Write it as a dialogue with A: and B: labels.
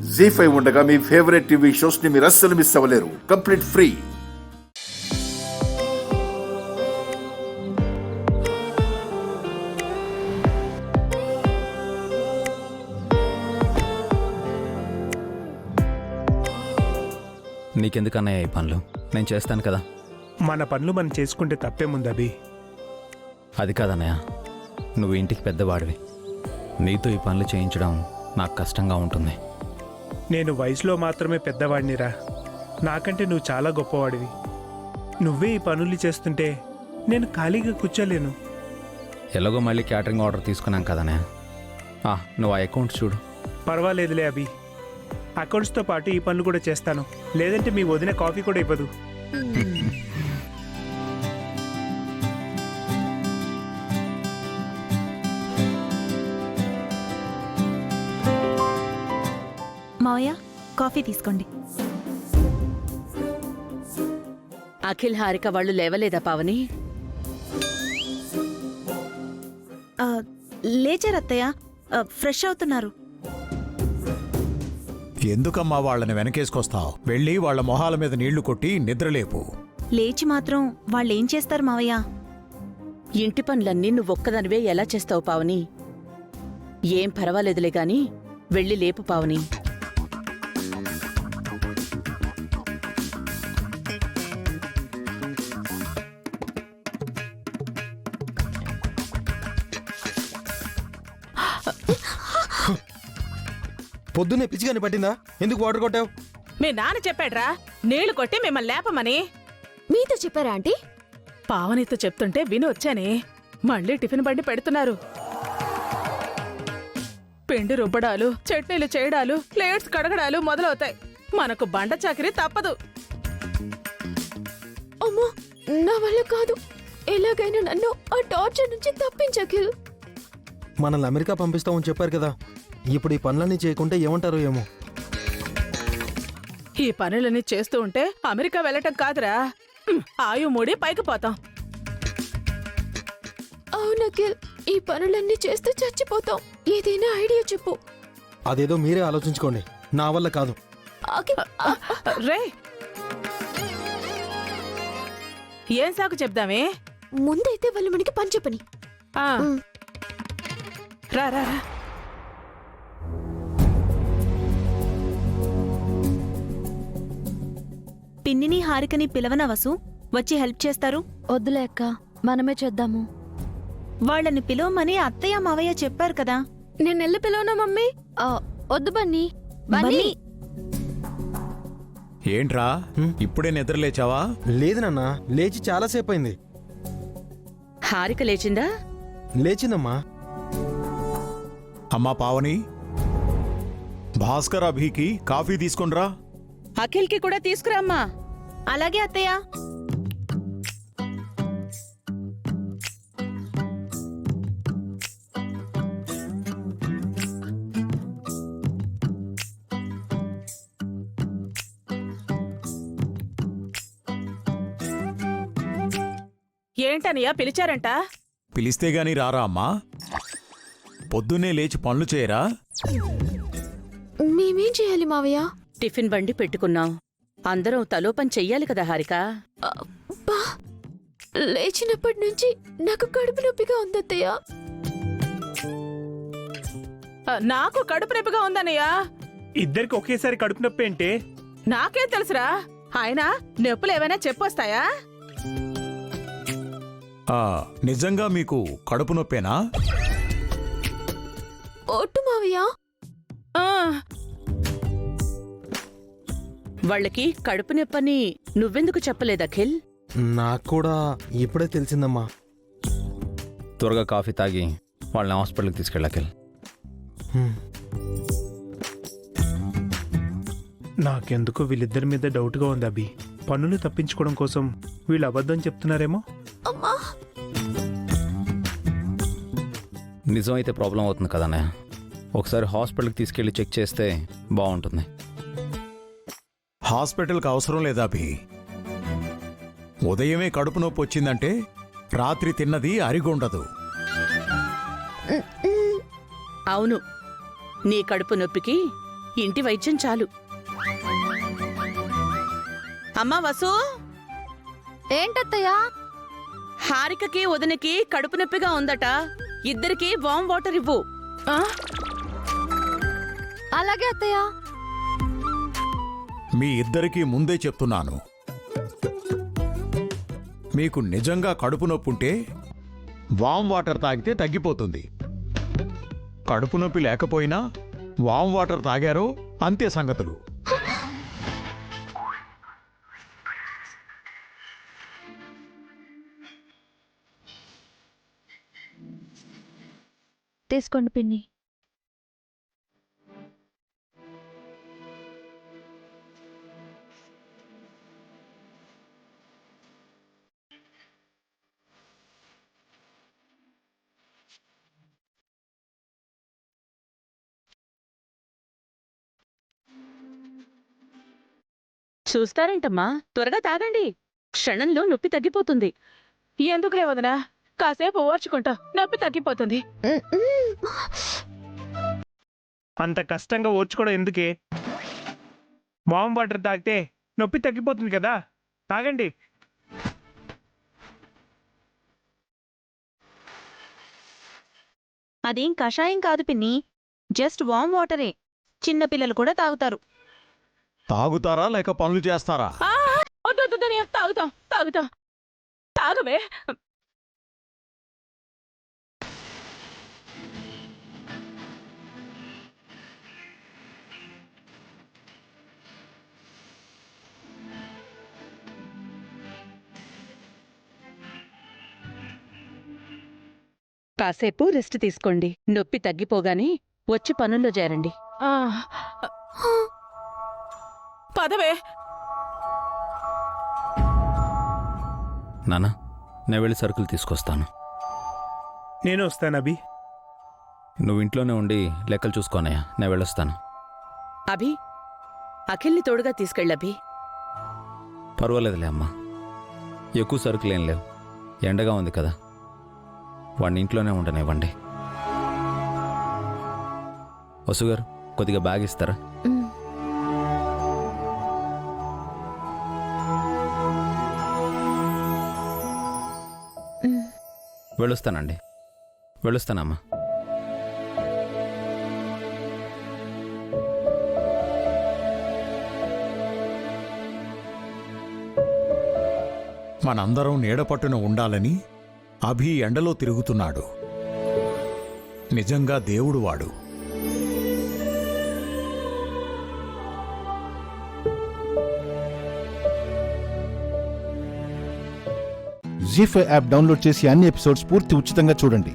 A: జీ5 ఉండగా మీ favourite TV shows ని మీరు అస్సలు మిస్ అవ్వలేరు. Complete free.
B: నీకెందుకన్నయ్య ఈ పనులు? నేను చేస్తాను కదా.
C: మన పనులు మనం చేసుకుంటే తప్పేముంది అభి?
B: అది కాదన్నయ్య, నువ్వు ఇంటికి పెద్దవాడివి. నీతో ఈ పనులు చేయించడం నాకు కష్టంగా ఉంటుంది.
C: నేను వయసులో మాత్రమే పెద్దవాడినిరా. నాకంటే నువ్వు చాలా గొప్పవాడివి. నువ్వే ఈ పనులు చేస్తుంటే నేను ఖాళీగా కూర్చోలేను.
B: ఎలాగో మళ్ళీ క్యాటరింగ్ ఆర్డర్ తీసుకున్నాం కదన్నయ్య. నువ్వు ఆ అకౌంట్ చూడు.
C: పర్వాలేదులే అభి, అకౌంట్స్తో పాటు ఈ పనులు కూడా చేస్తాను. లేదంటే మీ వదిన కాఫీ కూడా ఇవ్వదు.
D: మావయ్య, కాఫీ తీసుకోండి.
E: అఖిల్ హారిక వాళ్ళు లేవలేదా పావని?
D: లేచారు అత్తయ్య, ఫ్రెష్ అవుతున్నారు.
F: ఎందుకమ్మా వాళ్ళని వెనకేసుకొస్తావు? వెళ్ళి వాళ్ళ మొహాల మీద నీళ్లు కొట్టి నిద్రలేపు.
D: లేచి మాత్రం వాళ్ళేం చేస్తారు మావయ్య?
E: ఇంటి పనులన్నీ నువ్వొక్కదానివే ఎలా చేస్తావు పావని? ఏం పర్వాలేదులే గాని వెళ్ళి లేపు పావని.
G: పొద్దున్నే పిచ్చిగాని పట్టిందా? ఎందుకు వాటర్ కొట్టావు?
H: మీ నాన్న చెప్పాడ్రా నీళ్లు కొట్టి మిమ్మల్ని లేపమని.
I: మీతో చెప్పారా ఆంటీ?
H: పావనితో చెప్తుంటే విని వచ్చానే. మళ్ళీ టిఫిన్ బండి పెడుతున్నారు. పిండి రుబ్బడాలు, చట్నీలు చేయడాలు, ప్లేట్స్ కడగడాలు మొదలవుతాయి. మనకు బండ చాకిరి తప్పదు.
I: అమ్మో, నా వల్ల కాదు. ఎలాగైనా నన్ను ఆ టార్చర్ నుంచి తప్పించకిల్.
G: మనల్ని అమెరికా పంపిస్తామని చెప్పారు కదా. ఇప్పుడు ఈ పనులన్నీ చేయకుంటే ఏమంటారో ఏమో.
H: ఈ పనులన్నీ చేస్తూ ఉంటే అమెరికా వెళ్ళటం కాదురా, ఆయు మూడి పైకి పోతాం.
I: అవునకిల్, ఈ పనులన్నీ చేస్తూ చచ్చిపోతాం. ఏదైనా ఐడియా చెప్పు.
G: అదేదో మీరే ఆలోచించుకోండి, నా వల్ల కాదు.
H: రే, ఏం సాకు చెప్దామే?
I: ముందైతే వాళ్ళు మనకి పని చెప్పని.
H: రా రా రా.
D: పిన్నిని హారికని పిలవన వసు, వచ్చి హెల్ప్ చేస్తారు.
I: వద్దులే అక్క, మనమే చేద్దాము.
D: వాళ్ళని పిలవమని అత్తయ్య మావయ్య చెప్పారు కదా.
I: నేను వెళ్ళి పిలవనా మమ్మీ? వద్దు బన్నీ. బన్నీ,
F: ఏంట్రా ఇప్పుడే నిద్రలేచావా?
G: లేదు నాన్న, లేచి చాలాసేపు అయింది.
E: హారిక లేచిందా?
G: లేచిందమ్మా.
F: అమ్మా పావని, భాస్కర్ అభికి కాఫీ తీసుకునిరా.
E: అఖిల్కి కూడా తీసుకురామ్మా.
D: అలాగే అత్తయ్య.
H: ఏంటనయ్యా పిలిచారంట?
F: పిలిస్తే గాని రారా అమ్మా? పొద్దున్నే లేచి పనులు చేయరా?
I: మేమేం చేయాలి మావయ్య?
E: టిఫిన్ బండి పెట్టుకున్నాం, అందరం తలోపని చెయ్యాలి కదా హారిక.
I: లేచినప్పటి నుంచి నాకు కడుపు నొప్పిగా ఉందత్తయ్య.
H: నాకు కడుపు నొప్పిగా ఉందన్నయ్యా.
C: ఇద్దరికి ఒకేసారి కడుపు నొప్పి అంటే?
H: నాకేం తెలుసురా, ఆయన నొప్పులు ఏమైనా చెప్పొస్తాయా?
F: నిజంగా మీకు కడుపు నొప్పేనా?
I: ఒట్టు మావయ్య.
E: వాళ్ళకి కడుపు నొప్పని నువ్వెందుకు చెప్పలేదు అఖిల్?
G: నాకు కూడా ఇప్పుడే తెలిసిందమ్మా.
B: త్వరగా కాఫీ తాగి వాళ్ళని హాస్పిటల్కి తీసుకెళ్ళాకెళ్ళి.
C: నాకెందుకు వీళ్ళిద్దరి మీద డౌట్గా ఉంది అభి. పనులు తప్పించుకోవడం కోసం వీళ్ళు అబద్ధం చెప్తున్నారేమో.
I: అమ్మా,
B: నిజం అయితే ప్రాబ్లం అవుతుంది కదన్నయ్య. ఒకసారి హాస్పిటల్కి తీసుకెళ్ళి చెక్ చేస్తే బాగుంటుంది.
F: హాస్పిటల్కి అవసరం లేదా అభి? ఉదయమే కడుపు నొప్పి వచ్చిందంటే రాత్రి తిన్నది అరిగుండదు.
E: అవును, నీ కడుపు నొప్పికి ఇంటి వైద్యం చాలు. అమ్మా వసు,
I: ఏంటత్తయ్యా?
E: హారికకి వదినకి కడుపు నొప్పిగా ఉందట. ఇద్దరికి వామ్ వాటర్ ఇవ్వు.
H: ఆ?
I: అలాగే అత్తయ్యా.
F: మీ ఇద్దరికీ ముందే చెప్తున్నాను, మీకు నిజంగా కడుపు నొప్పుంటే వామ్ వాటర్ తాగితే తగ్గిపోతుంది. కడుపు నొప్పి లేకపోయినా వామ్ వాటర్ తాగారో అంతే సంగతులు.
I: తీసుకోండి పిన్ని.
E: చూస్తారేంటమ్మా, త్వరగా తాగండి. క్షణంలో నొప్పి తగ్గిపోతుంది.
H: ఎందుకులే వదనా, కాసేపు ఓర్చుకుంటా, నొప్పి తగ్గిపోతుంది.
C: అంత కష్టంగా ఓర్చుకోవడం ఎందుకే? వామ్ వాటర్ తాగితే నొప్పి తగ్గిపోతుంది కదా, తాగండి.
D: అదేం కషాయం కాదు పిన్ని, జస్ట్ వామ్ వాటరే. చిన్నపిల్లలు కూడా తాగుతారు.
F: తాగుతారా లేక పనులు చేస్తారా?
H: వద్దు, తాగుతాం తాగుతాం. తాగవే.
E: కాసేపు రెస్ట్ తీసుకోండి. నొప్పి తగ్గిపోగానే వచ్చి పనుల్లో చేరండి.
H: ఆ. పదవే.
B: నాన్న, నేను వెళ్ళి సరుకులు తీసుకొస్తాను.
C: నేను వస్తాను అభి.
B: నువ్వు ఇంట్లోనే ఉండి లెక్కలు చూసుకోనయ్యా, నేను వెళ్ళొస్తాను.
E: అభి, అఖిల్ని తోడుగా తీసుకెళ్ళభి.
B: పర్వాలేదులే అమ్మా, ఎక్కువ సరుకులేం లేవు. ఎండగా ఉంది కదా, వాడిని ఇంట్లోనే ఉండనివ్వండి. వసుగారు, కొద్దిగా బ్యాగ్ ఇస్తారా? వెళ్ళొస్తానండి, వెళ్ళొస్తానమ్మా.
F: మనందరం నీడపట్టున ఉండాలని అభి ఎండలో తిరుగుతున్నాడు. నిజంగా దేవుడు వాడు.
J: జీ5 యాప్ డౌన్లోడ్ చేసి అన్ని ఎపిసోడ్స్ పూర్తి ఉచితంగా చూడండి.